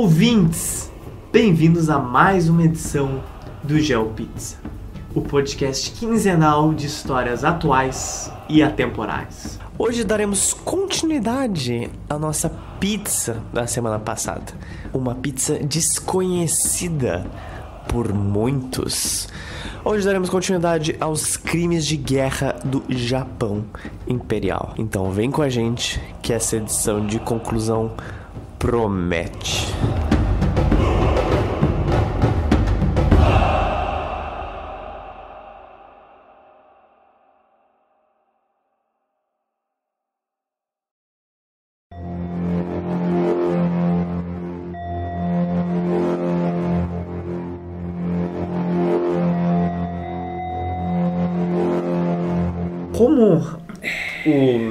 Ouvintes, bem-vindos a mais uma edição do GeoPizza, o podcast quinzenal de histórias atuais e atemporais. Hoje daremos continuidade à nossa pizza da semana passada, uma pizza desconhecida por muitos. Hoje daremos continuidade aos crimes de guerra do Japão Imperial. Então vem com a gente que essa edição de conclusão promete. Como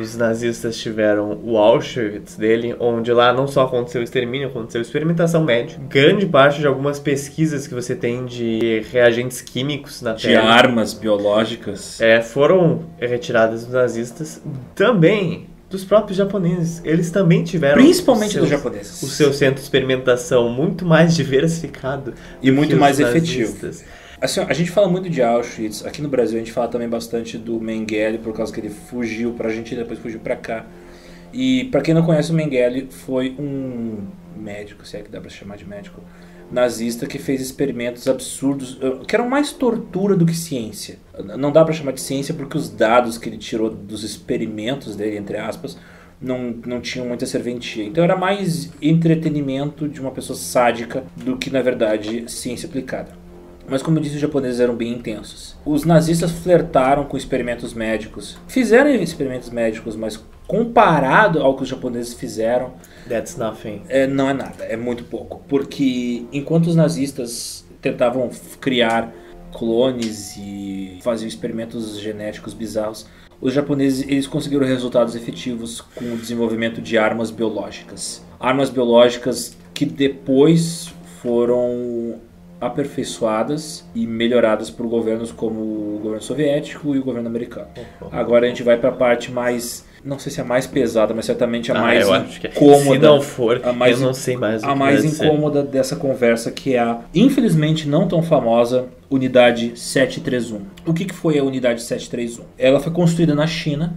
os nazistas tiveram o Auschwitz dele, onde lá não só aconteceu o extermínio, aconteceu experimentação médica. Grande parte de algumas pesquisas que você tem de reagentes químicos na Terra, de armas biológicas, foram retiradas dos nazistas. Também dos próprios japoneses. Eles também tiveram, principalmente dos japoneses, o seu centro de experimentação muito mais diversificado e muito mais efetivo. Assim, a gente fala muito de Auschwitz. Aqui no Brasil a gente fala também bastante do Mengele, por causa que ele fugiu pra Argentina e depois fugiu pra cá. E pra quem não conhece, o Mengele foi um médico, se é que dá pra chamar de médico, nazista, que fez experimentos absurdos, que eram mais tortura do que ciência. Não dá pra chamar de ciência porque os dados que ele tirou dos experimentos dele, entre aspas, não tinham muita serventia. Então era mais entretenimento de uma pessoa sádica do que, na verdade, ciência aplicada. Mas, como eu disse, os japoneses eram bem intensos. Os nazistas flertaram com experimentos médicos. Fizeram experimentos médicos, mas comparado ao que os japoneses fizeram... That's nothing. Não é nada, é muito pouco. Porque enquanto os nazistas tentavam criar clones e faziam experimentos genéticos bizarros, os japoneses eles conseguiram resultados efetivos com o desenvolvimento de armas biológicas. Armas biológicas que depois foram aperfeiçoadas e melhoradas por governos como o governo soviético e o governo americano. Agora a gente vai para a parte mais, não sei se é a mais pesada, mas certamente a mais incômoda. Se não for, eu não sei mais o que a mais incômoda dessa conversa, que é a, infelizmente não tão famosa, Unidade 731. O que foi a Unidade 731? Ela foi construída na China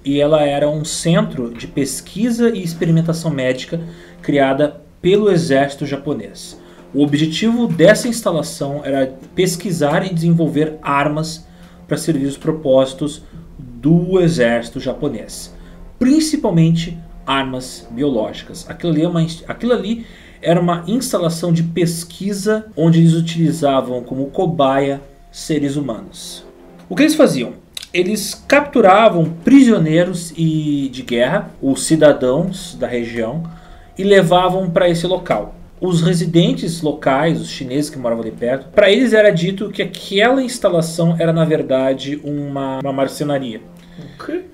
e ela era um centro de pesquisa e experimentação médica criada pelo exército japonês. O objetivo dessa instalação era pesquisar e desenvolver armas para servir os propósitos do exército japonês, principalmente armas biológicas. Aquilo ali era uma instalação de pesquisa onde eles utilizavam como cobaia seres humanos. O que eles faziam? Eles capturavam prisioneiros de guerra, os cidadãos da região, e levavam para esse local. Os residentes locais, os chineses que moravam ali perto, para eles era dito que aquela instalação era, na verdade, uma marcenaria. O quê?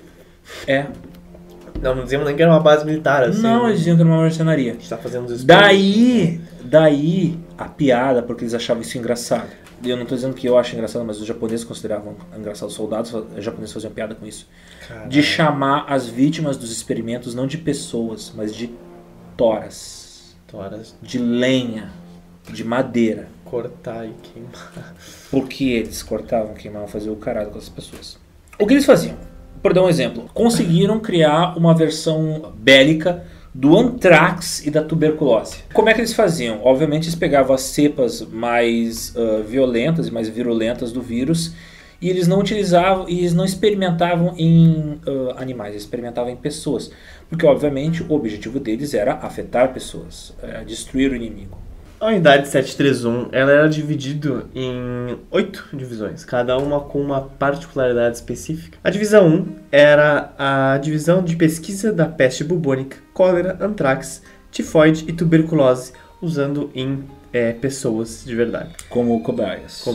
Não diziam nem que era uma base militar, assim. Não, eles diziam que era uma marcenaria. A gente tá fazendo os Daí a piada, porque eles achavam isso engraçado. Eu não estou dizendo que eu acho engraçado, mas os japoneses consideravam engraçado. Os soldados japoneses faziam piada com isso. Caralho. De chamar as vítimas dos experimentos não de pessoas, mas de toras. De lenha, de madeira. Cortar e queimar. Porque eles cortavam, queimavam, faziam o caralho com as pessoas. O que eles faziam? Por dar um exemplo, conseguiram criar uma versão bélica do antrax e da tuberculose. Como é que eles faziam? Obviamente eles pegavam as cepas mais violentas e mais virulentas do vírus e eles não utilizavam, e eles não experimentavam em animais, eles experimentavam em pessoas. Porque, obviamente, o objetivo deles era afetar pessoas, destruir o inimigo. A unidade 731 ela era dividida em 8 divisões, cada uma com uma particularidade específica. A divisão 1 era a divisão de pesquisa da peste bubônica, cólera, antrax, tifoide e tuberculose, usando em pessoas de verdade. Como cobaias.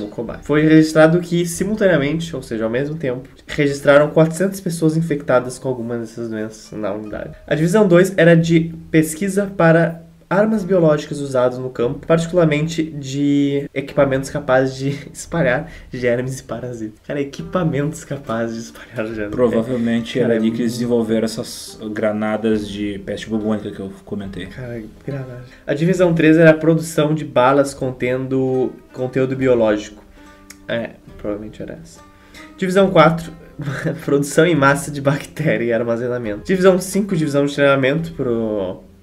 Foi registrado que, simultaneamente, ou seja, ao mesmo tempo, registraram 400 pessoas infectadas com alguma dessas doenças na unidade. A divisão 2 era de pesquisa para armas biológicas usadas no campo, particularmente de equipamentos capazes de espalhar germes e parasitas. Cara, equipamentos capazes de espalhar germes. Provavelmente era ali que eles desenvolveram essas granadas de peste bubônica que eu comentei. Cara, granada. A divisão 3 era a produção de balas contendo conteúdo biológico. Provavelmente era essa. Divisão 4, produção em massa de bactéria e armazenamento. Divisão 5, divisão de treinamento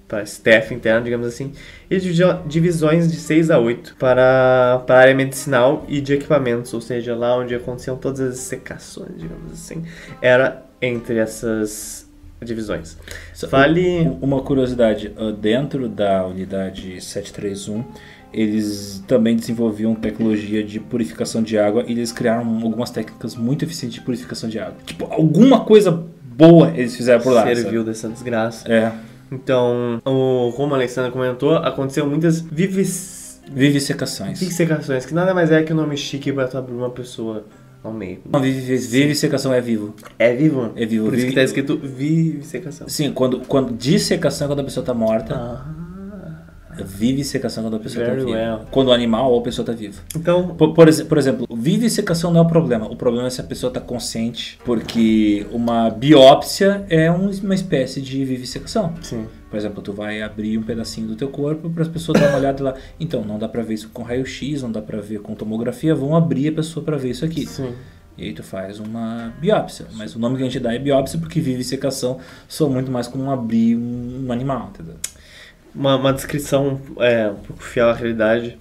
para staff interno, digamos assim. E divisões de 6 a 8 para a área medicinal e de equipamentos, ou seja, lá onde aconteciam todas as secações, digamos assim. Era entre essas divisões. Uma curiosidade, dentro da unidade 731, eles também desenvolviam tecnologia de purificação de água e eles criaram algumas técnicas muito eficientes de purificação de água. Tipo, alguma coisa boa eles fizeram por lá. Serviu dessa desgraça. Então, como a Alexandra comentou, aconteceu muitas vivisecações. Vivisecações, que nada mais é que o nome chique para tu abrir uma pessoa ao meio. Não, vivisecação é vivo. É vivo? É vivo. Por isso que tá escrito vivisecação. Sim, quando dissecação é quando a pessoa tá morta. Vivisecação quando a pessoa está viva. Quando o animal ou a pessoa está viva. Então, por exemplo, vivisecação não é o problema. O problema é se a pessoa está consciente, porque uma biópsia é uma espécie de vivisecação. Sim. Por exemplo, tu vai abrir um pedacinho do teu corpo para as pessoas darem uma olhada lá. Então, não dá para ver isso com raio-x, não dá para ver com tomografia. Vão abrir a pessoa para ver isso aqui. Sim. E aí tu faz uma biópsia. Mas o nome que a gente dá é biópsia porque vivisecação soa muito mais como abrir um animal, entendeu? Uma descrição um pouco fiel à realidade.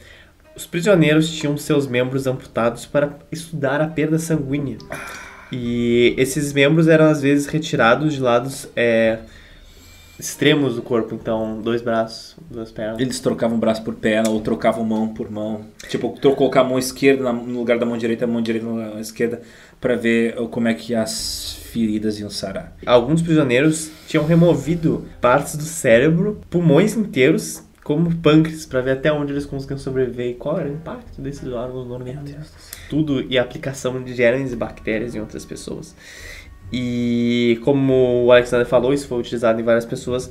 Os prisioneiros tinham seus membros amputados para estudar a perda sanguínea. E esses membros eram às vezes retirados de lados extremos do corpo. Então, 2 braços, 2 pernas. Eles trocavam braço por perna ou trocavam mão por mão. Tipo, colocar a mão esquerda no lugar da mão direita, a mão direita no lugar da esquerda, para ver como é que as feridas iam sarar. Alguns prisioneiros tinham removido partes do cérebro, pulmões inteiros, como pâncreas, para ver até onde eles conseguiam sobreviver e qual era o impacto desses órgãos no organismo. Tudo e a aplicação de germes e bactérias em outras pessoas. E como o Alexander falou, isso foi utilizado em várias pessoas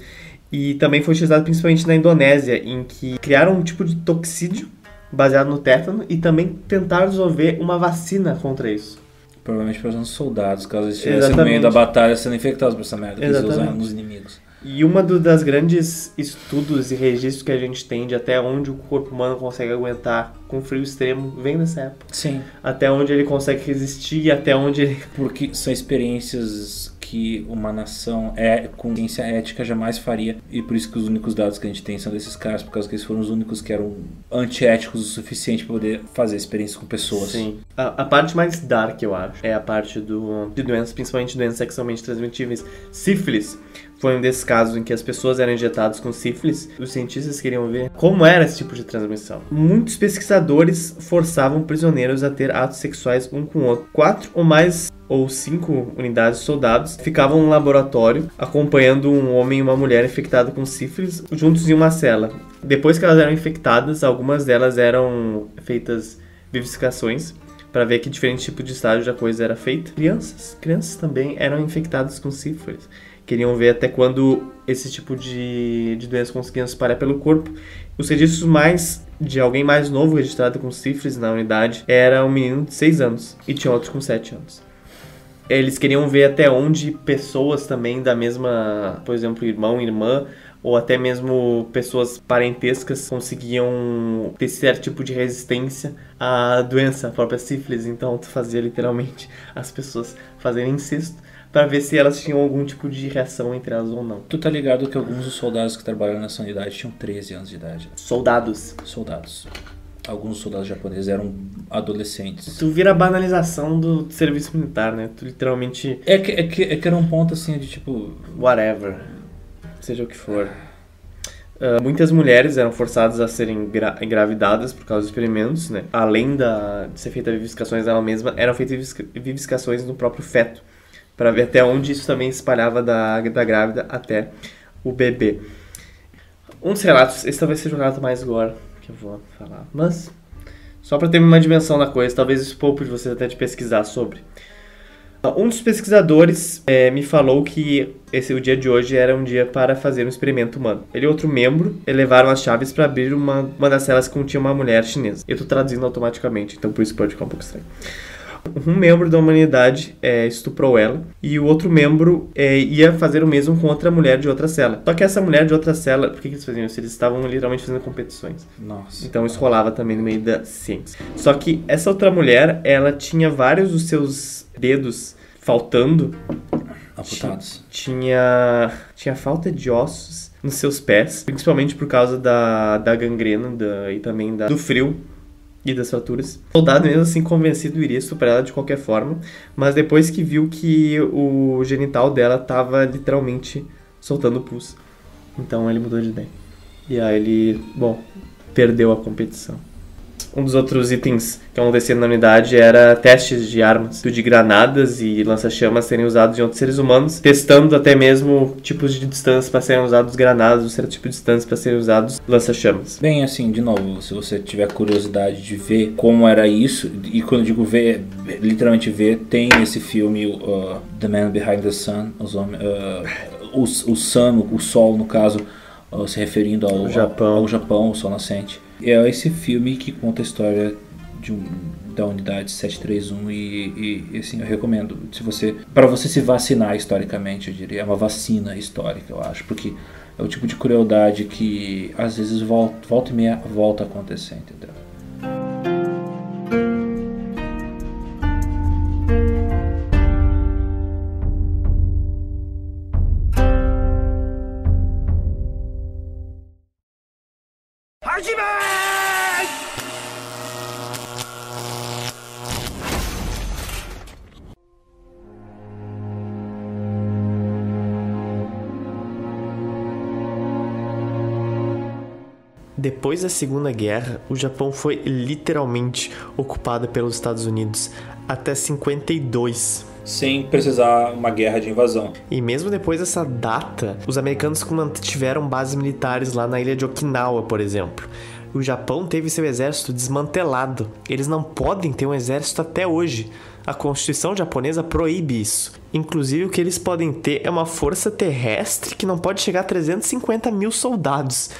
e também foi utilizado principalmente na Indonésia, em que criaram um tipo de toxídeo baseado no tétano e também tentaram desenvolver uma vacina contra isso. Provavelmente para os soldados, caso eles estivessem no meio da batalha sendo infectados por essa merda que eles usaram nos inimigos. E uma das grandes estudos e registros que a gente tem de até onde o corpo humano consegue aguentar com frio extremo vem dessa época. Sim. Até onde ele consegue resistir e até onde ele... Porque são experiências que uma nação com ciência ética jamais faria. E por isso que os únicos dados que a gente tem são desses caras, por causa que eles foram os únicos que eram antiéticos o suficiente para poder fazer experiências com pessoas. Sim. A parte mais dark, eu acho, é a parte de doenças, principalmente doenças sexualmente transmitíveis. Sífilis foi um desses casos em que as pessoas eram injetadas com sífilis. Os cientistas queriam ver como era esse tipo de transmissão. Muitos pesquisadores forçavam prisioneiros a ter atos sexuais um com o outro. 4 ou mais ou 5 unidades de soldados ficavam no laboratório acompanhando um homem e uma mulher infectados com sífilis juntos em uma cela. Depois que elas eram infectadas, algumas delas eram feitas vivificações para ver que diferente tipo de estágio da coisa era feita. Crianças também eram infectadas com sífilis. Queriam ver até quando esse tipo de doença conseguia se espalhar pelo corpo. Os registros de alguém mais novo registrado com sífilis na unidade era um menino de 6 anos e tinha outro com 7 anos. Eles queriam ver até onde pessoas também da mesma, por exemplo, irmão, irmã, ou até mesmo pessoas parentescas conseguiam ter certo tipo de resistência à doença, a própria sífilis. Então tu fazia literalmente as pessoas fazerem incesto para ver se elas tinham algum tipo de reação entre elas ou não. Tu tá ligado que alguns dos soldados que trabalharam nessa unidade tinham 13 anos de idade? Soldados. Alguns soldados japoneses eram adolescentes. Tu vira a banalização do serviço militar, né? Tu literalmente... É que era um ponto assim de tipo... Whatever. Seja o que for. Muitas mulheres eram forçadas a serem engravidadas por causa dos experimentos, né? Além de ser feita vivificações nela mesma, eram feitas vivificações no próprio feto, para ver até onde isso também espalhava da grávida até o bebê. Um dos relatos, esse talvez seja o relato mais gore que eu vou falar, mas só para ter uma dimensão da coisa, talvez isso poupe de você até de pesquisar sobre. Um dos pesquisadores me falou que o dia de hoje era um dia para fazer um experimento humano. Ele e outro membro levaram as chaves para abrir uma das celas que continha uma mulher chinesa. Eu tô traduzindo automaticamente, então por isso pode ficar um pouco estranho. Um membro da humanidade estuprou ela e o outro membro ia fazer o mesmo com outra mulher de outra cela. Só que essa mulher de outra cela, por que eles faziam isso? Eles estavam literalmente fazendo competições. Nossa. Então isso rolava também no meio da ciência. Só que essa outra mulher, ela tinha vários dos seus dedos faltando. Amputados. Tinha falta de ossos nos seus pés, principalmente por causa da gangrena e também do frio e das fraturas. O soldado, mesmo assim convencido, iria estuprar ela de qualquer forma, mas depois que viu que o genital dela estava literalmente soltando pus, então ele mudou de ideia. E aí ele, perdeu a competição. Um dos outros itens que aconteciam na unidade era testes de armas, de granadas e lança-chamas serem usados em outros seres humanos, testando até mesmo tipos de distância para serem usados granadas, ou certo tipo de distância para serem usados lança-chamas. Bem, assim, de novo, se você tiver curiosidade de ver como era isso, e quando eu digo ver, literalmente ver, tem esse filme The Man Behind the Sun, o Sol, no caso, se referindo ao Japão, o Sol Nascente. É esse filme que conta a história da unidade 731 e assim, eu recomendo. Para você se vacinar historicamente, eu diria, é uma vacina histórica, eu acho, porque é o tipo de crueldade que às vezes volta e meia volta a acontecer, entendeu? Depois da Segunda Guerra, o Japão foi literalmente ocupado pelos Estados Unidos até 52. Sem precisar uma guerra de invasão. E mesmo depois dessa data, os americanos mantiveram bases militares lá na ilha de Okinawa, por exemplo. O Japão teve seu exército desmantelado. Eles não podem ter um exército até hoje. A Constituição japonesa proíbe isso. Inclusive, o que eles podem ter é uma força terrestre que não pode chegar a 350 mil soldados.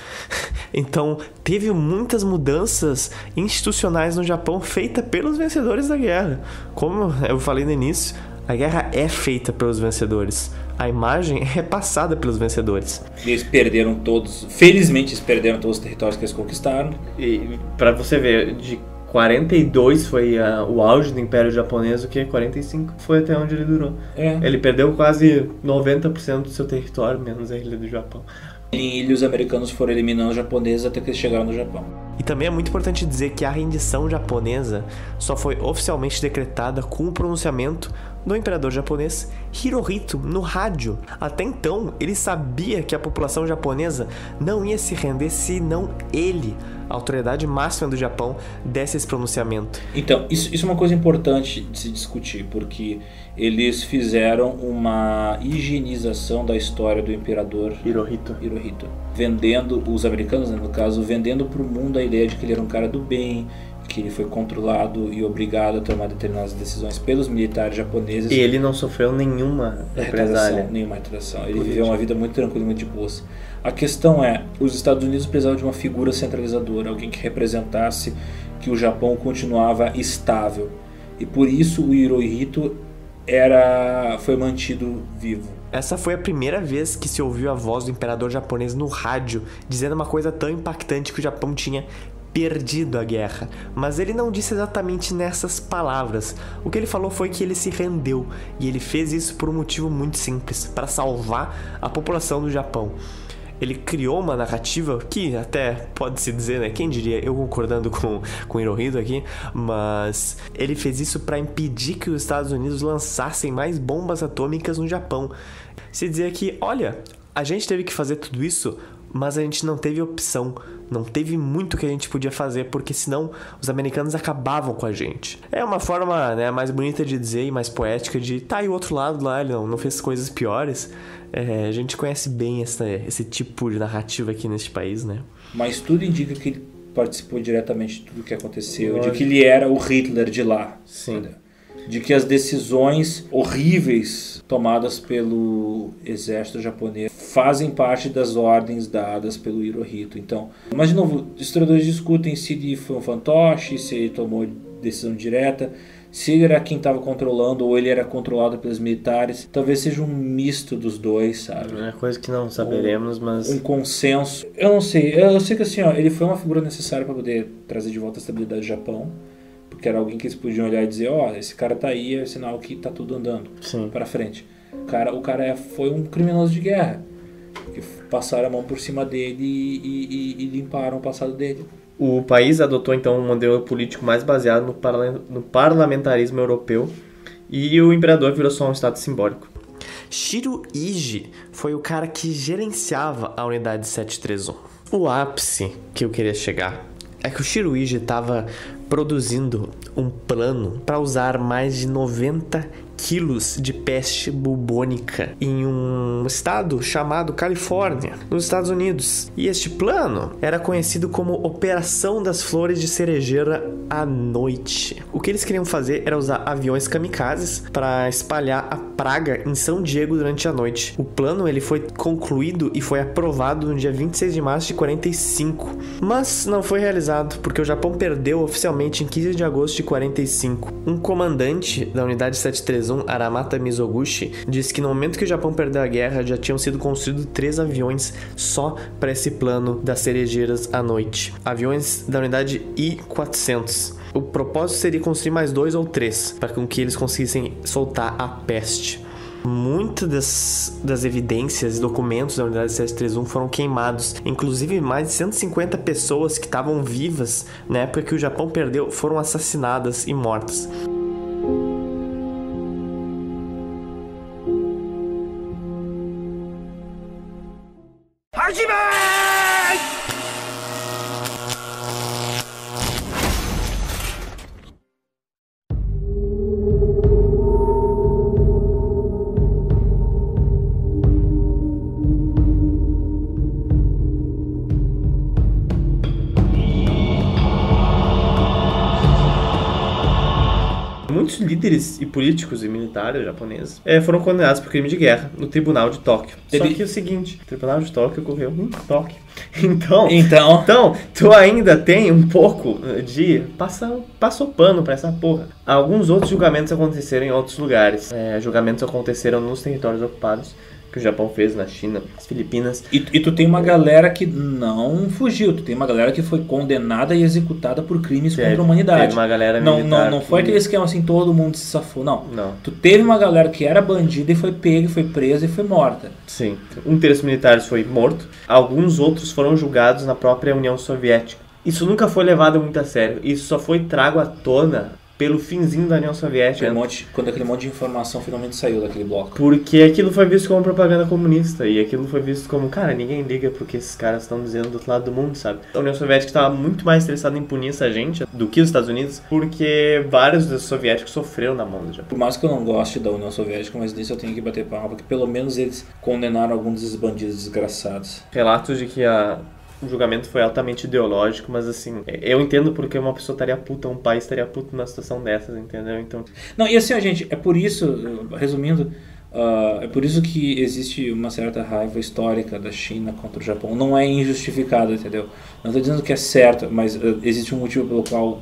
Então, teve muitas mudanças institucionais no Japão feitas pelos vencedores da guerra. Como eu falei no início, a guerra é feita pelos vencedores. A imagem é passada pelos vencedores. Eles perderam todos, felizmente eles perderam todos os territórios que eles conquistaram. E pra você ver, de 42 foi o auge do Império Japonês, o que 45 foi até onde ele durou. Ele perdeu quase 90% do seu território, menos a ilha do Japão. Em ilha, os americanos foram eliminando os japoneses até que eles chegaram no Japão. E também é muito importante dizer que a rendição japonesa só foi oficialmente decretada com o pronunciamento do imperador japonês Hirohito no rádio. Até então, ele sabia que a população japonesa não ia se render se não ele, a autoridade máxima do Japão, desse esse pronunciamento. Então, isso é uma coisa importante de se discutir, porque eles fizeram uma higienização da história do imperador Hirohito. Vendendo, os americanos, no caso, vendendo para o mundo a ideia de que ele era um cara do bem, que ele foi controlado e obrigado a tomar determinadas decisões pelos militares japoneses. E ele não sofreu nenhuma represália. Nenhuma retração. Ele viveu uma vida muito tranquila e muito de boas. A questão é, os Estados Unidos precisavam de uma figura centralizadora, alguém que representasse que o Japão continuava estável. E por isso o Hirohito foi mantido vivo. Essa foi a primeira vez que se ouviu a voz do imperador japonês no rádio, dizendo uma coisa tão impactante que o Japão tinha perdido a guerra. Mas ele não disse exatamente nessas palavras. O que ele falou foi que ele se rendeu, e ele fez isso por um motivo muito simples, para salvar a população do Japão. Ele criou uma narrativa que até pode-se dizer, né? Quem diria, eu concordando com o Hirohito aqui, mas ele fez isso para impedir que os Estados Unidos lançassem mais bombas atômicas no Japão. Se dizia que, olha, a gente teve que fazer tudo isso, mas a gente não teve opção, não teve muito que a gente podia fazer, porque senão os americanos acabavam com a gente. É uma forma, né, mais bonita de dizer e mais poética de tá aí o outro lado lá, ele não fez coisas piores. A gente conhece bem esse tipo de narrativa aqui neste país, né? Mas tudo indica que ele participou diretamente de tudo que aconteceu, de que ele era o Hitler de lá. Sim. de que as decisões horríveis tomadas pelo exército japonês fazem parte das ordens dadas pelo Hirohito. Então, mas de novo, os historiadores discutem se ele foi um fantoche, se ele tomou decisão direta, se ele era quem estava controlando ou ele era controlado pelos militares. Talvez seja um misto dos dois, sabe? É coisa que não saberemos, mas... Um consenso. Eu não sei. Eu sei que assim, ó, ele foi uma figura necessária para poder trazer de volta a estabilidade do Japão. Porque era alguém que eles podiam olhar e dizer, ó, esse cara tá aí, é sinal que tá tudo andando para frente. O cara foi um criminoso de guerra. Que passaram a mão por cima dele e limparam o passado dele. O país adotou então um modelo político mais baseado no parlamentarismo europeu e o imperador virou só um estado simbólico. Shirohige foi o cara que gerenciava a unidade 731. O ápice que eu queria chegar é que o Shirohige estava produzindo um plano para usar mais de 90 quilos de peste bubônica em um estado chamado Califórnia, nos Estados Unidos. E este plano era conhecido como Operação das Flores de Cerejeira à Noite. O que eles queriam fazer era usar aviões kamikazes para espalhar a praga em São Diego durante a noite. O plano ele foi concluído e foi aprovado no dia 26 de março de 45, mas não foi realizado porque o Japão perdeu oficialmente em 15 de agosto de 45. Um comandante da unidade 731, Aramata Mizoguchi, disse que no momento que o Japão perdeu a guerra já tinham sido construídos 3 aviões só para esse plano das cerejeiras à noite. Aviões da unidade I-400. O propósito seria construir mais 2 ou 3 para que eles conseguissem soltar a peste. Muitas das evidências e documentos da unidade 731 foram queimados. Inclusive, mais de 150 pessoas que estavam vivas na época que o Japão perdeu foram assassinadas e mortas. Muitos líderes e políticos e militares japoneses foram condenados por crime de guerra no Tribunal de Tóquio. Só que é o seguinte, o Tribunal de Tóquio ocorreu em Tóquio. Então, tu ainda tem um pouco de... Passou pano pra essa porra. Alguns outros julgamentos aconteceram em outros lugares. Julgamentos aconteceram nos territórios ocupados, que o Japão fez na China, as Filipinas. E tu tem uma galera que não fugiu, tu tem uma galera que foi condenada e executada por crimes contra a humanidade. Teve uma galera militar não foi aquele esquema assim, todo mundo se safou, não. Não. Tu teve uma galera que era bandida e foi pega, foi presa e foi morta. Sim. Um terço militares foi morto, alguns outros foram julgados na própria União Soviética. Isso nunca foi levado muito a sério, isso só foi trago à tona pelo finzinho da União Soviética. Quando aquele monte de informação finalmente saiu daquele bloco. Porque aquilo foi visto como propaganda comunista. E aquilo foi visto como, cara, ninguém liga pro que esses caras estão dizendo do outro lado do mundo, sabe? A União Soviética estava muito mais interessada em punir essa gente do que os Estados Unidos, porque vários dos soviéticos sofreram na mão do Japão. Por mais que eu não goste da União Soviética, mas nisso eu tenho que bater palma, porque pelo menos eles condenaram alguns desses bandidos desgraçados. Relatos de que o julgamento foi altamente ideológico, mas assim, eu entendo porque uma pessoa estaria puta, um país estaria puto numa situação dessas, entendeu? Então... Não, e assim, gente, é por isso, resumindo, é por isso que existe uma certa raiva histórica da China contra o Japão. Não é injustificada, entendeu? Não estou dizendo que é certo, mas existe um motivo pelo qual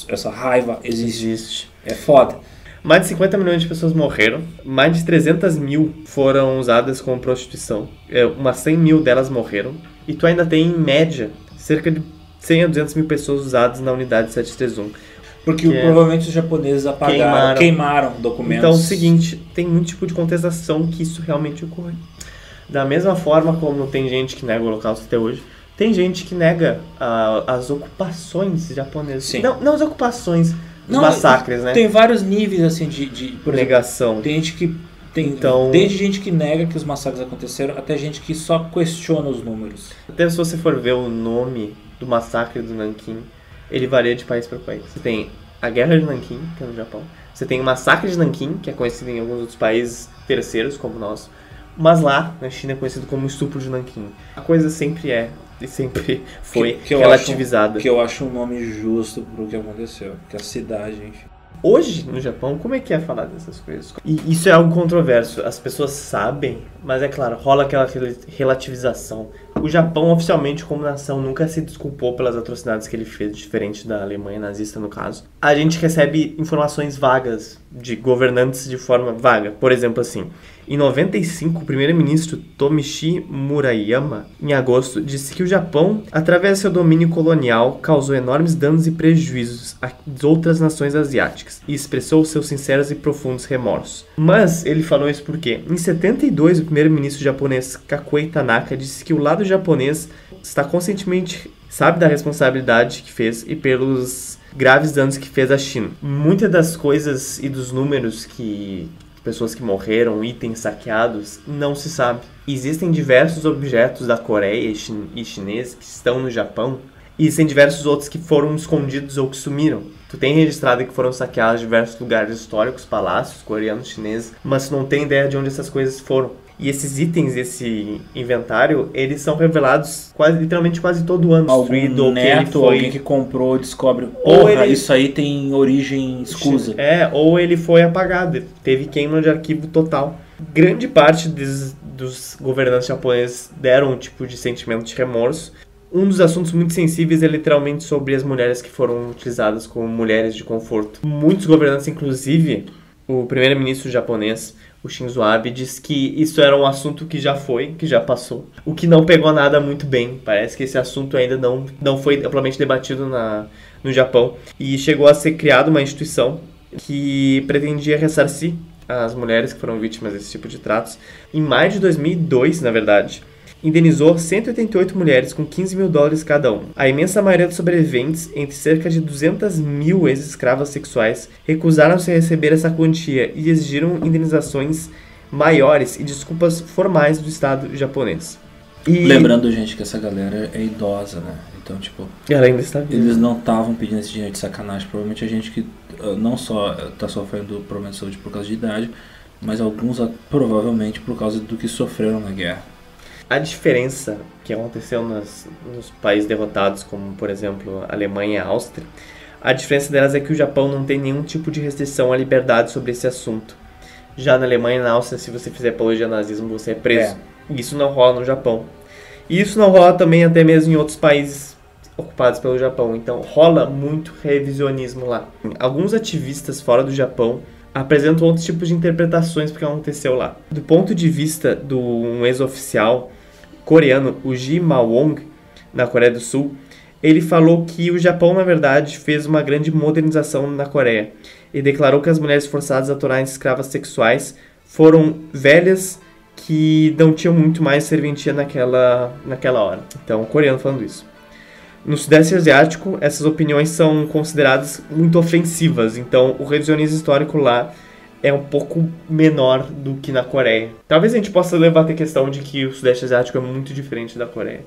essa raiva existe. É foda. Mais de 50 milhões de pessoas morreram, mais de 300 mil foram usadas como prostituição, umas 100 mil delas morreram, e tu ainda tem, em média, cerca de 100 a 200 mil pessoas usadas na unidade 731. Porque provavelmente os japoneses queimaram documentos. Então é o seguinte, tem muito tipo de contestação que isso realmente ocorre. Da mesma forma como tem gente que nega o Holocausto até hoje, tem gente que nega as ocupações japonesas. Sim. Não as ocupações, os massacres, né? Tem vários níveis assim de por negação. Exemplo, tem gente que desde gente que nega que os massacres aconteceram até gente que só questiona os números. Até se você for ver o nome do massacre do Nanquim, ele varia de país para país. Você tem a Guerra de Nanquim, que é no Japão. Você tem o Massacre de Nanquim, que é conhecido em alguns outros países terceiros, como o nosso. Mas lá, na China, é conhecido como Estupro de Nanquim. A coisa sempre e sempre foi relativizada. Que eu acho um nome justo pro que aconteceu. Que a cidade, enfim. Hoje, no Japão, como é que é falar dessas coisas? E isso é algo controverso. As pessoas sabem, mas é claro, rola aquela relativização. O Japão, oficialmente, como nação, nunca se desculpou pelas atrocidades que ele fez, diferente da Alemanha nazista, no caso. A gente recebe informações vagas de governantes de forma vaga. Por exemplo, assim, em 95, o primeiro-ministro Tomichi Murayama, em agosto, disse que o Japão, através do seu domínio colonial, causou enormes danos e prejuízos às outras nações asiáticas e expressou seus sinceros e profundos remorsos. Mas ele falou isso porque, em 72, o primeiro-ministro japonês Kakuei Tanaka disse que o lado japonês está conscientemente sabe da responsabilidade que fez e pelos graves danos que fez à China. Muitas das coisas e dos números que pessoas que morreram, itens saqueados, não se sabe. Existem diversos objetos da Coreia e chinês que estão no Japão, e existem diversos outros que foram escondidos ou que sumiram. Tu tem registrado que foram saqueados diversos lugares históricos, palácios coreanos, chineses, mas tu não tem ideia de onde essas coisas foram. E esses itens, esse inventário, eles são revelados literalmente quase todo ano. Algum neto, alguém que comprou, descobre, isso aí tem origem escusa. Ou ele foi apagado, teve queima de arquivo total. Grande parte dos governantes japoneses deram um tipo de sentimento de remorso. Um dos assuntos muito sensíveis é literalmente sobre as mulheres que foram utilizadas como mulheres de conforto. Muitos governantes, inclusive o primeiro-ministro japonês, o Shinzo Abe, diz que isso era um assunto que já passou. O que não pegou nada muito bem. Parece que esse assunto ainda não foi amplamente debatido no Japão. E chegou a ser criada uma instituição que pretendia ressarcir as mulheres que foram vítimas desse tipo de tratos. Em maio de 2002, na verdade, indenizou 188 mulheres com $15 mil cada um. A imensa maioria dos sobreviventes, entre cerca de 200 mil ex-escravas sexuais, recusaram-se a receber essa quantia e exigiram indenizações maiores e desculpas formais do Estado japonês. Lembrando, gente, que essa galera é idosa, né? Então, tipo, ela ainda está viva. Eles não estavam pedindo esse dinheiro de sacanagem. Provavelmente a gente que não só está sofrendo problema de saúde por causa de idade, mas alguns provavelmente por causa do que sofreram na guerra. A diferença que aconteceu nos países derrotados, como por exemplo a Alemanha e a Áustria, a diferença delas é que o Japão não tem nenhum tipo de restrição à liberdade sobre esse assunto. Já na Alemanha e na Áustria, se você fizer apologia ao nazismo, você é preso. Isso não rola no Japão. E isso não rola também até mesmo em outros países ocupados pelo Japão. Então rola muito revisionismo lá. Alguns ativistas fora do Japão apresentam outros tipos de interpretações do que aconteceu lá. Do ponto de vista de um ex-oficial coreano, o Ji Ma-wong, na Coreia do Sul, ele falou que o Japão, na verdade, fez uma grande modernização na Coreia e declarou que as mulheres forçadas a tornarem escravas sexuais foram velhas que não tinham muito mais serventia naquela hora. Então, o coreano falando isso. No Sudeste Asiático, essas opiniões são consideradas muito ofensivas, então o revisionismo histórico lá é um pouco menor do que na Coreia. Talvez a gente possa levar até a questão de que o Sudeste Asiático é muito diferente da Coreia.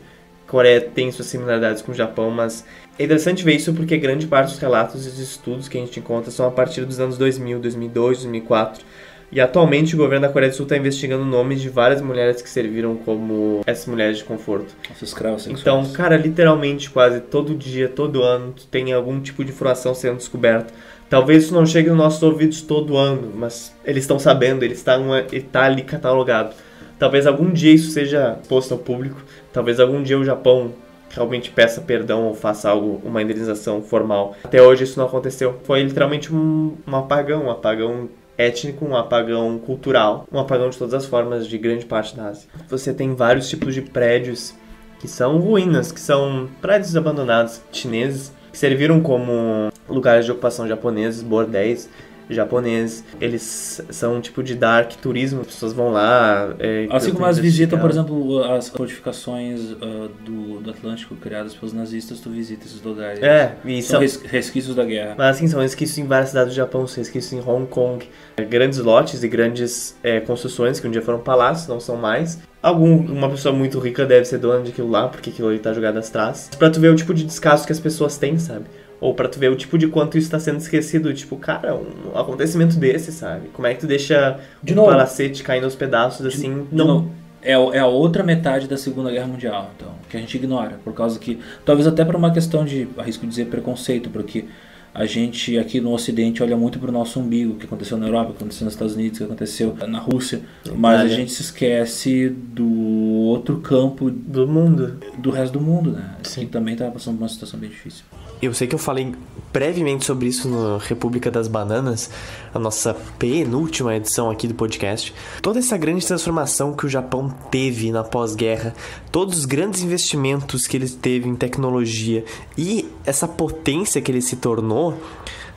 A Coreia tem suas similaridades com o Japão, mas é interessante ver isso porque grande parte dos relatos e dos estudos que a gente encontra são a partir dos anos 2000, 2002, 2004. E atualmente o governo da Coreia do Sul está investigando nomes de várias mulheres que serviram como essas mulheres de conforto. Essas escravas sexuais. Então, cara, literalmente quase todo dia, todo ano, tem algum tipo de informação sendo descoberta. Talvez isso não chegue nos nossos ouvidos todo ano, mas eles estão sabendo, ele está ali catalogado. Talvez algum dia isso seja posto ao público, talvez algum dia o Japão realmente peça perdão ou faça uma indenização formal. Até hoje isso não aconteceu. Foi literalmente um apagão étnico, um apagão cultural, um apagão de todas as formas de grande parte da Ásia. Você tem vários tipos de prédios que são ruínas, que são prédios abandonados chineses, que serviram como lugares de ocupação japoneses, bordéis japoneses. Eles são um tipo de dark turismo, as pessoas vão lá. Assim como elas visitam, por exemplo, as fortificações do Atlântico criadas pelos nazistas, tu visita esses lugares. E são resquícios da guerra. Mas assim, são resquícios em várias cidades do Japão, são resquícios em Hong Kong. Grandes lotes e grandes construções que um dia foram palácios, não são mais. Uma pessoa muito rica deve ser dona daquilo lá, porque aquilo ali tá jogado às traças. Pra tu ver o tipo de descaso que as pessoas têm, sabe? Ou pra tu ver o tipo de quanto isso tá sendo esquecido. Tipo, cara, um acontecimento desse, sabe? Como é que tu deixa palacete cair nos pedaços assim? É a outra metade da Segunda Guerra Mundial, então, que a gente ignora. Por causa que, talvez até por uma questão de, arrisco dizer, preconceito, porque A gente aqui no Ocidente olha muito para o nosso umbigo, o que aconteceu na Europa, o que aconteceu nos Estados Unidos, o que aconteceu na Rússia, mas a gente se esquece do outro campo do mundo, do resto do mundo, né? Sim. Que também está passando por uma situação bem difícil. Eu sei que eu falei brevemente sobre isso no República das Bananas, a nossa penúltima edição aqui do podcast. Toda essa grande transformação que o Japão teve na pós-guerra, todos os grandes investimentos que ele teve em tecnologia e essa potência que ele se tornou,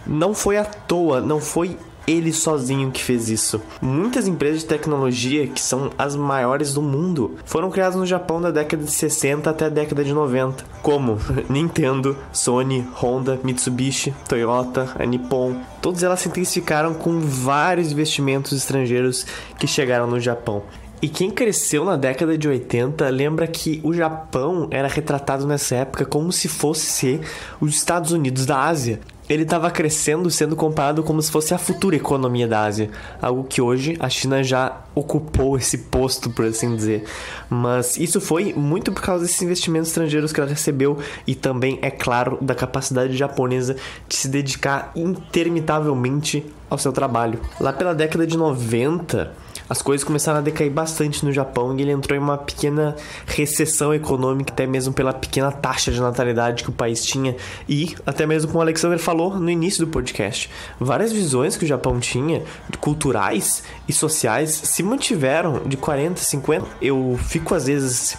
não foi à toa, não foi ele sozinho que fez isso. Muitas empresas de tecnologia, que são as maiores do mundo, foram criadas no Japão da década de 60 até a década de 90, como Nintendo, Sony, Honda, Mitsubishi, Toyota, a Nippon. Todas elas se intensificaram com vários investimentos estrangeiros que chegaram no Japão. E quem cresceu na década de 80 lembra que o Japão era retratado nessa época como se fosse ser os Estados Unidos da Ásia. Ele estava crescendo, sendo comparado como se fosse a futura economia da Ásia. Algo que hoje a China já ocupou esse posto, por assim dizer. Mas isso foi muito por causa desses investimentos estrangeiros que ela recebeu e também, é claro, da capacidade japonesa de se dedicar intermitavelmente ao seu trabalho. Lá pela década de 90... as coisas começaram a decair bastante no Japão e ele entrou em uma pequena recessão econômica, até mesmo pela pequena taxa de natalidade que o país tinha e até mesmo como o Alexander falou no início do podcast. Várias visões que o Japão tinha, culturais e sociais, se mantiveram de 40, 50. Eu fico às vezes,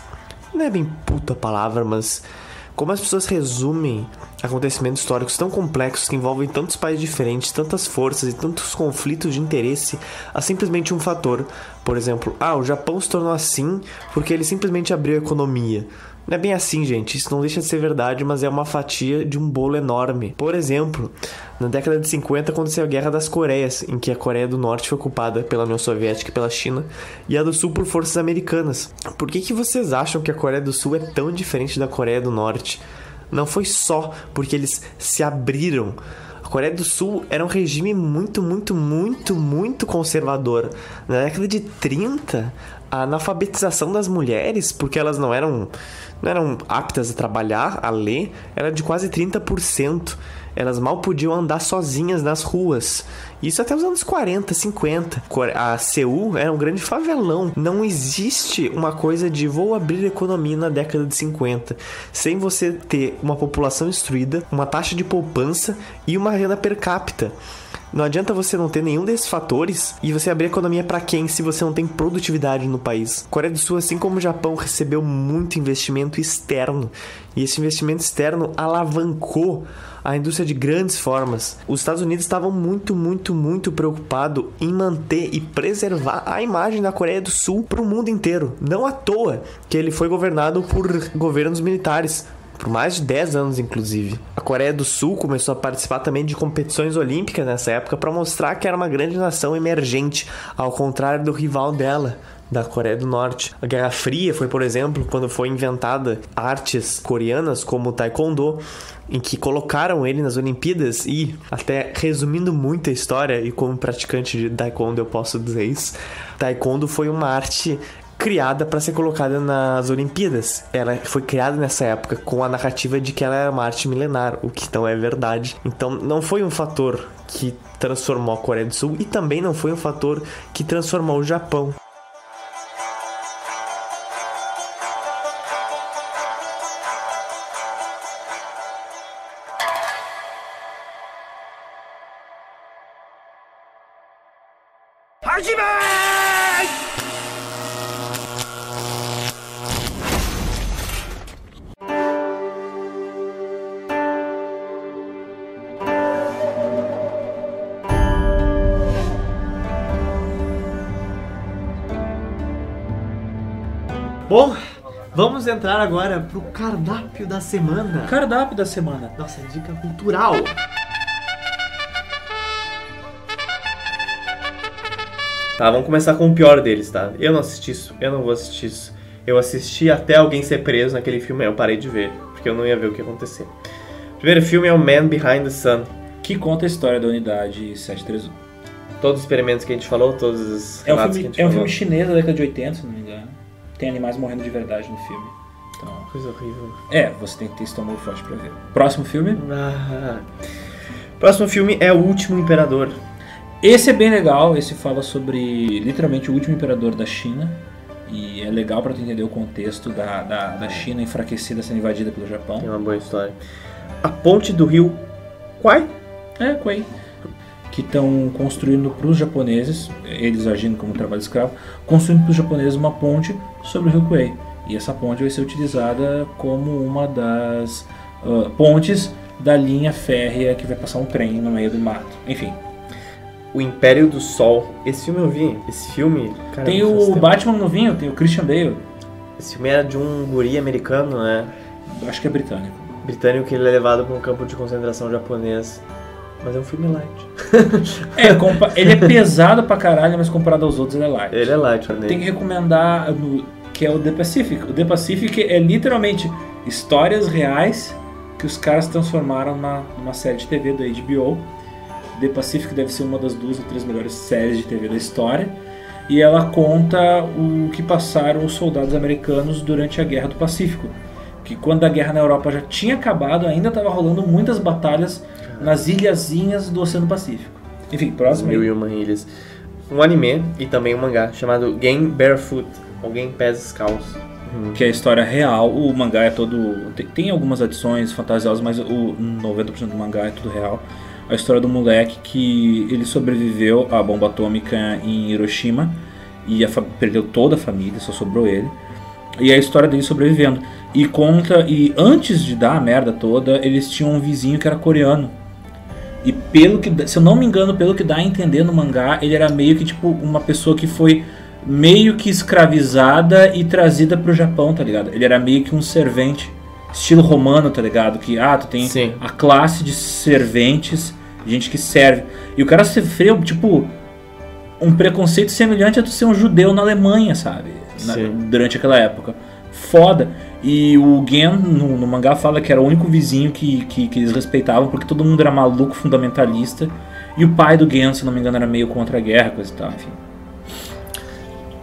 não é bem puta a palavra, mas como as pessoas resumem acontecimentos históricos tão complexos que envolvem tantos países diferentes, tantas forças e tantos conflitos de interesse a simplesmente um fator. Por exemplo, o Japão se tornou assim porque ele simplesmente abriu a economia. Não é bem assim, gente. Isso não deixa de ser verdade, mas é uma fatia de um bolo enorme. Por exemplo, na década de 50 aconteceu a Guerra das Coreias, em que a Coreia do Norte foi ocupada pela União Soviética e pela China, e a do Sul por forças americanas. Por que vocês acham que a Coreia do Sul é tão diferente da Coreia do Norte? Não foi só porque eles se abriram. A Coreia do Sul era um regime muito conservador. Na década de 30, a analfabetização das mulheres, porque elas não eram aptas a trabalhar, a ler, era de quase 30%. Elas mal podiam andar sozinhas nas ruas. Isso até os anos 40, 50. A Seul era um grande favelão. Não existe uma coisa de vou abrir a economia na década de 50 sem você ter uma população instruída, uma taxa de poupança e uma renda per capita. Não adianta você não ter nenhum desses fatores e você abrir a economia para quem se você não tem produtividade no país. A Coreia do Sul, assim como o Japão, recebeu muito investimento externo. E esse investimento externo alavancou a indústria de grandes formas. Os Estados Unidos estavam muito preocupados em manter e preservar a imagem da Coreia do Sul para o mundo inteiro. Não à toa que ele foi governado por governos militares. Por mais de 10 anos, inclusive. A Coreia do Sul começou a participar também de competições olímpicas nessa época para mostrar que era uma grande nação emergente, ao contrário do rival dela, da Coreia do Norte. A Guerra Fria foi, por exemplo, quando foi inventada artes coreanas como o Taekwondo, em que colocaram ele nas Olimpíadas e, até resumindo muito a história, e como praticante de Taekwondo eu posso dizer isso, Taekwondo foi uma arte criada para ser colocada nas Olimpíadas. Ela foi criada nessa época com a narrativa de que ela era uma arte milenar, o que não é verdade. Então não foi um fator que transformou a Coreia do Sul e também não foi um fator que transformou o Japão. Bom, vamos entrar agora pro cardápio da semana. Cardápio da semana. Nossa, dica cultural. Tá, vamos começar com o pior deles, tá? Eu não assisti isso, eu não vou assistir isso. Eu assisti até alguém ser preso naquele filme, eu parei de ver, porque eu não ia ver o que ia acontecer. O primeiro filme é o Man Behind the Sun, que conta a história da unidade 731. Todos os experimentos que a gente falou, todos os relatos que a gente falou. É um filme chinês da década de 80, se não me engano. Tem animais morrendo de verdade no filme. Então, coisa horrível. Você tem que ter estômago forte pra ver. Próximo filme? Próximo filme é O Último Imperador. Esse é bem legal, esse fala sobre literalmente o último imperador da China. E é legal pra tu entender o contexto da China enfraquecida sendo invadida pelo Japão. Tem uma boa história. A Ponte do Rio Kwai. Kwai. Que estão construindo para os japoneses, eles agindo como trabalho escravo, construindo para os japoneses uma ponte sobre o Rio Kwai. E essa ponte vai ser utilizada como uma das pontes da linha férrea que vai passar um trem no meio do mato. Enfim. O Império do Sol. Esse filme eu vi. Esse filme... Cara, tem o Batman novinho, tem o Christian Bale. Esse filme era de um guri americano, né? Acho que é britânico. Britânico, que ele é levado para um campo de concentração japonês. Mas é um filme light. Ele é pesado pra caralho, mas comparado aos outros ele é light. Ele é light. Tem que recomendar, que é o The Pacific. O The Pacific é literalmente histórias reais que os caras transformaram numa série de TV da HBO. The Pacific deve ser uma das 2 ou 3 melhores séries de TV da história. E ela conta o que passaram os soldados americanos durante a Guerra do Pacífico. Que quando a guerra na Europa já tinha acabado, ainda estava rolando muitas batalhas nas ilhazinhas do Oceano Pacífico. Enfim, próximo. 1001 ilhas. Um anime e também um mangá chamado Game Barefoot, alguém pés descalços. Que é a história real. O mangá é todo... Tem algumas adições fantasiosas, mas o 90% do mangá é tudo real. A história do moleque que ele sobreviveu à bomba atômica em Hiroshima e perdeu toda a família, só sobrou ele. E a história dele sobrevivendo. E conta... E antes de dar a merda toda, eles tinham um vizinho que era coreano. E pelo que... Se eu não me engano, pelo que dá a entender no mangá, ele era meio que tipo uma pessoa que foi meio que escravizada e trazida pro Japão, tá ligado? Ele era meio que um servente, estilo romano, tá ligado? Que, tu tem Sim. A classe de serventes, gente que serve. E o cara sofreu, tipo, um preconceito semelhante a tu ser um judeu na Alemanha, sabe? Durante aquela época. Foda. E o Gen, no mangá, fala que era o único vizinho que eles respeitavam, porque todo mundo era maluco, fundamentalista. E o pai do Gen, se não me engano, era meio contra a guerra, coisa e tal, enfim.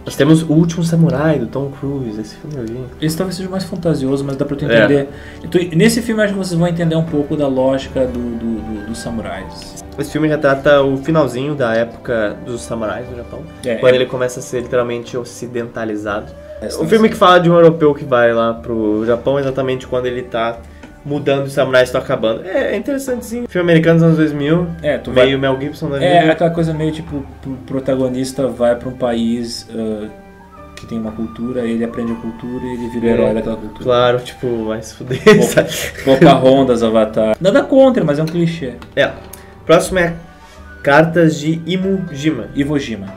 Nós temos O Último Samurai, do Tom Cruise. Esse filme eu vi. Esse talvez seja mais fantasioso, mas dá pra tu entender. Nesse filme, acho que vocês vão entender um pouco da lógica dos samurais. Esse filme retrata o finalzinho da época dos samurais no Japão. Quando ele começa a ser literalmente ocidentalizado. O filme que fala de um europeu que vai lá pro Japão exatamente quando ele tá mudando e os samurais estão acabando. É interessantezinho. Filme americano dos anos 2000, meio Mel Gibson da vida. É aquela coisa meio tipo, o protagonista vai pra um país que tem uma cultura, ele aprende a cultura e ele vira o herói daquela cultura. Claro, tipo, vai se fuder. Pocahontas, Avatar. Nada contra, mas é um clichê. Próximo é Cartas de Iwo Jima.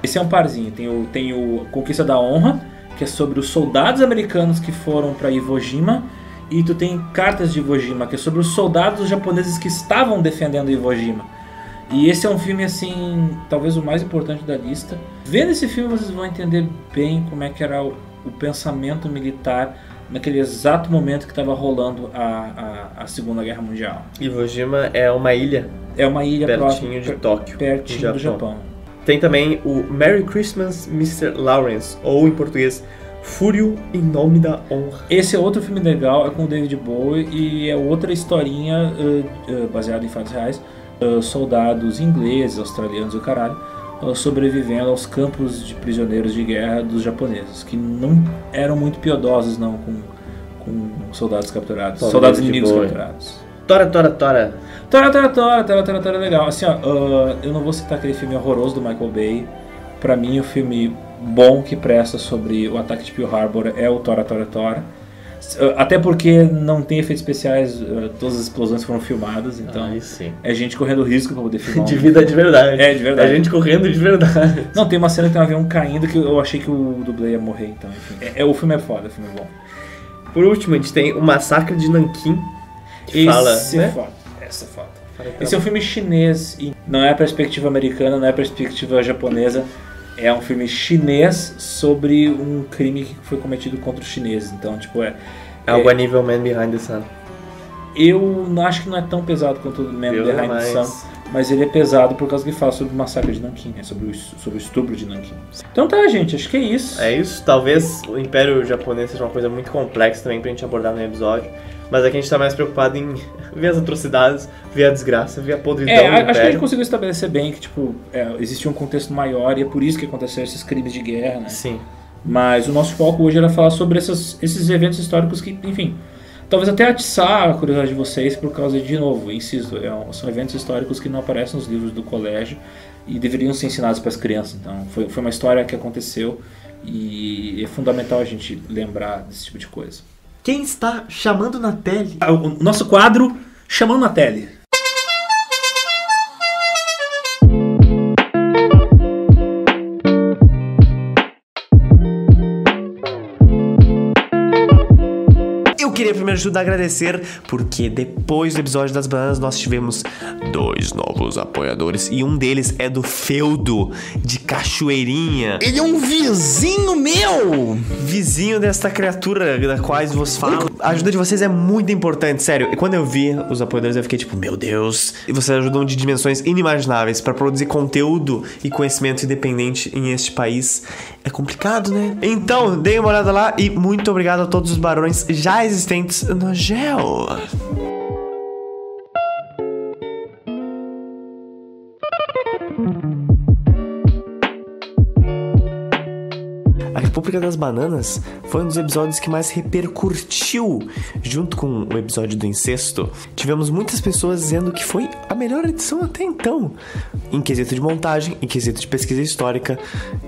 Esse é um parzinho. Tem o Conquista da Honra, que é sobre os soldados americanos que foram pra Iwo Jima. E tu tem Cartas de Iwo Jima, que é sobre os soldados japoneses que estavam defendendo Iwo Jima. E esse é um filme, assim, talvez o mais importante da lista. Vendo esse filme, vocês vão entender bem como é que era o pensamento militar naquele exato momento que estava rolando a Segunda Guerra Mundial. Iwo Jima é uma ilha. É uma ilha pertinho de Tóquio, pertinho do Japão. Tem também o Merry Christmas, Mr. Lawrence, ou em português, Fúrio em Nome da Honra. Esse é outro filme legal, é com o David Bowie e é outra historinha baseada em fatos reais. Soldados ingleses, australianos e o caralho sobrevivendo aos campos de prisioneiros de guerra dos japoneses, que não eram muito piedosos não com soldados capturados, soldados inimigos capturados. Tora é legal. Assim, eu não vou citar aquele filme horroroso do Michael Bay. Pra mim, o filme bom que presta sobre o ataque de Pearl Harbor é o Tora. Até porque não tem efeitos especiais, todas as explosões foram filmadas, então é gente correndo risco pra poder filmar. De vida de verdade. É, de verdade. É gente correndo de verdade. Não, tem uma cena que tem um avião caindo que eu achei que o dublê ia morrer, então, enfim. O filme é foda, o filme é bom. Por último, a gente tem o Massacre de Nanquim. Esse é foda. Essa é foda. Esse é um filme chinês, e não é a perspectiva americana, não é a perspectiva japonesa. É um filme chinês sobre um crime que foi cometido contra os chineses. Então, tipo, algo a nível Man Behind the Sun. Eu acho que não é tão pesado quanto o Man Behind the Sun, mas ele é pesado por causa que fala sobre o massacre de Nanquim, sobre o estupro de Nanquim. Então tá, gente, acho que é isso. É isso. Talvez o Império Japonês seja uma coisa muito complexa também pra gente abordar no episódio. Mas aqui a gente tá mais preocupado em ver as atrocidades, ver a desgraça, ver a podridão do Acho que a Império. gente conseguiu estabelecer bem que, tipo, existia um contexto maior e é por isso que aconteceram esses crimes de guerra, né? Sim. Mas o nosso foco hoje era falar sobre esses eventos históricos que, enfim, talvez até atiçar a curiosidade de vocês por causa de novo, insisto, são eventos históricos que não aparecem nos livros do colégio e deveriam ser ensinados para as crianças. Então, foi uma história que aconteceu e é fundamental a gente lembrar desse tipo de coisa. Quem está chamando na tele? O nosso quadro Chamando na Tele. Eu queria primeiro de tudo agradecer, porque depois do episódio das bananas nós tivemos 2 novos apoiadores e um deles é do Feudo de Cachoeirinha. Ele é um vizinho meu! Vizinho desta criatura da qual vos falo. A ajuda de vocês é muito importante, sério. E quando eu vi os apoiadores eu fiquei tipo, meu Deus. E vocês ajudam de dimensões inimagináveis pra produzir conteúdo e conhecimento independente em este país. É complicado, né? Então, deem uma olhada lá e muito obrigado a todos os barões já existentes no gel. A República das Bananas foi um dos episódios que mais repercutiu, junto com o episódio do incesto. Tivemos muitas pessoas dizendo que foi a melhor edição até então, em quesito de montagem, em quesito de pesquisa histórica.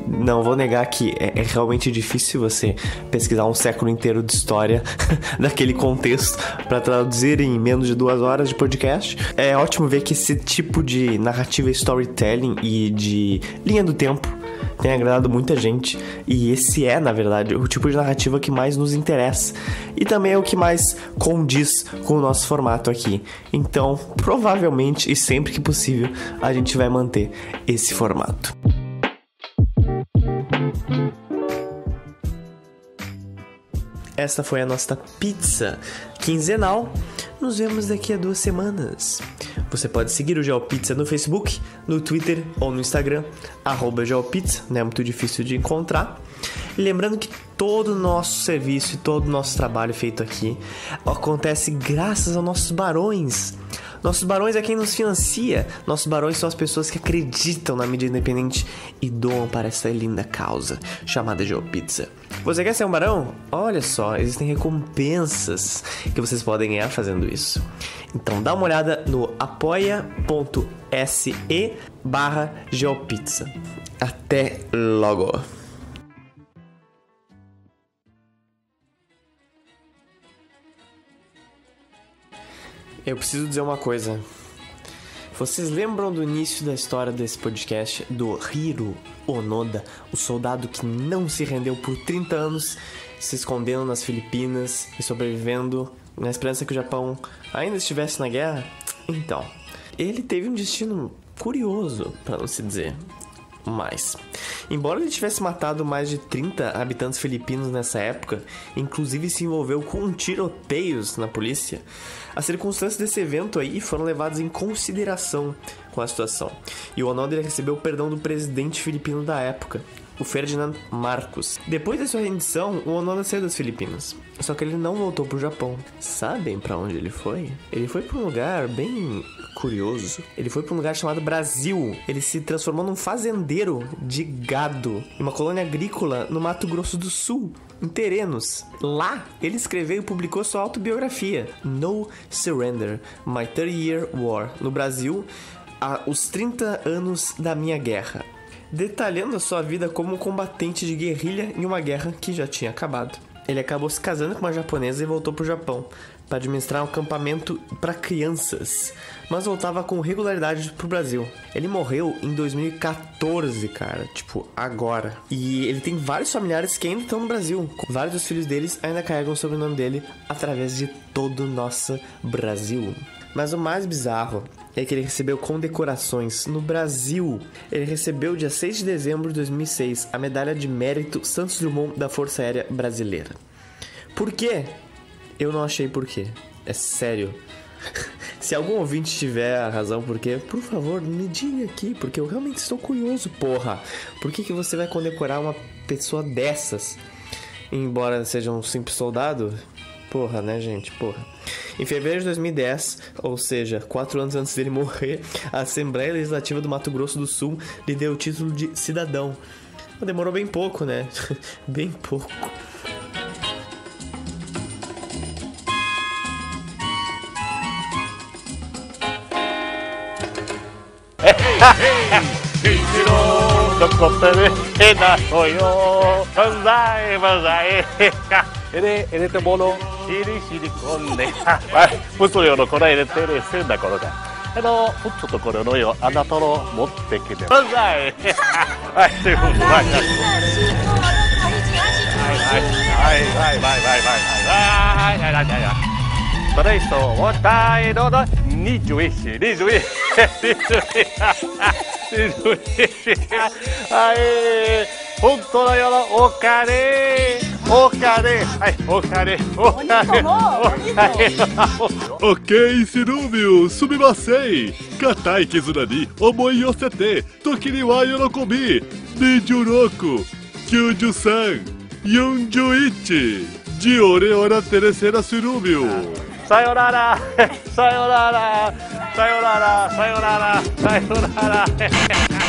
Não vou negar que é realmente difícil você pesquisar um século inteiro de história daquele contexto para traduzir em menos de 2 horas de podcast. É ótimo ver que esse tipo de narrativa storytelling e de linha do tempo tem agradado muita gente, e esse é, na verdade, o tipo de narrativa que mais nos interessa e também é o que mais condiz com o nosso formato aqui. Então, provavelmente e sempre que possível, a gente vai manter esse formato. Esta foi a nossa pizza quinzenal. Nos vemos daqui a 2 semanas. Você pode seguir o GeoPizza no Facebook, no Twitter ou no Instagram, @GeoPizza, não é muito difícil de encontrar. E lembrando que todo o nosso serviço e todo o nosso trabalho feito aqui acontece graças aos nossos barões. Nossos barões é quem nos financia. Nossos barões são as pessoas que acreditam na mídia independente e doam para essa linda causa chamada GeoPizza. Você quer ser um barão? Olha só, existem recompensas que vocês podem ganhar fazendo isso. Então dá uma olhada no apoia.se/GeoPizza. Até logo! Eu preciso dizer uma coisa. Vocês lembram do início da história desse podcast do Hiro Onoda, o soldado que não se rendeu por 30 anos, se escondendo nas Filipinas e sobrevivendo na esperança que o Japão ainda estivesse na guerra? Então, ele teve um destino curioso, para não se dizer mais. Embora ele tivesse matado mais de 30 habitantes filipinos nessa época, inclusive se envolveu com tiroteios na polícia, as circunstâncias desse evento aí foram levadas em consideração com a situação. E o Onoda recebeu o perdão do presidente filipino da época, o Ferdinand Marcos. Depois da sua rendição, o Onoda saiu das Filipinas. Só que ele não voltou pro Japão. Sabem pra onde ele foi? Ele foi pra um lugar bem curioso. Ele foi pra um lugar chamado Brasil. Ele se transformou num fazendeiro de gado, em uma colônia agrícola no Mato Grosso do Sul, em Terenos. Lá, ele escreveu e publicou sua autobiografia, No Surrender, My 30-Year War. No Brasil, os 30 anos da minha guerra, detalhando a sua vida como um combatente de guerrilha em uma guerra que já tinha acabado. Ele acabou se casando com uma japonesa e voltou pro Japão para administrar um acampamento para crianças, mas voltava com regularidade pro Brasil. Ele morreu em 2014, cara, tipo, agora. E ele tem vários familiares que ainda estão no Brasil. Vários dos filhos deles ainda carregam o sobrenome dele através de todo o nosso Brasil. Mas o mais bizarro é que ele recebeu condecorações no Brasil. Ele recebeu, dia 6 de dezembro de 2006, a Medalha de Mérito Santos Dumont da Força Aérea Brasileira. Por quê? Eu não achei por quê. É sério. Se algum ouvinte tiver a razão por quê, por favor, me diga aqui, porque eu realmente estou curioso, porra. Por que você vai condecorar uma pessoa dessas? Embora seja um simples soldado, Porra, né, gente? Porra. Em fevereiro de 2010, ou seja, 4 anos antes dele morrer, a Assembleia Legislativa do Mato Grosso do Sul lhe deu o título de cidadão. Demorou bem pouco, né? Bem pouco. Ok, Shirumio, sumimasei. Katai kizuna ni omoi yosete, toki ni wa yorokobi. Nijuroku, Kyuju-san, Yonjuichi. De ore ora terceira, Shirumio. Sayonara, sayonara, sayonara, sayonara, sayonara.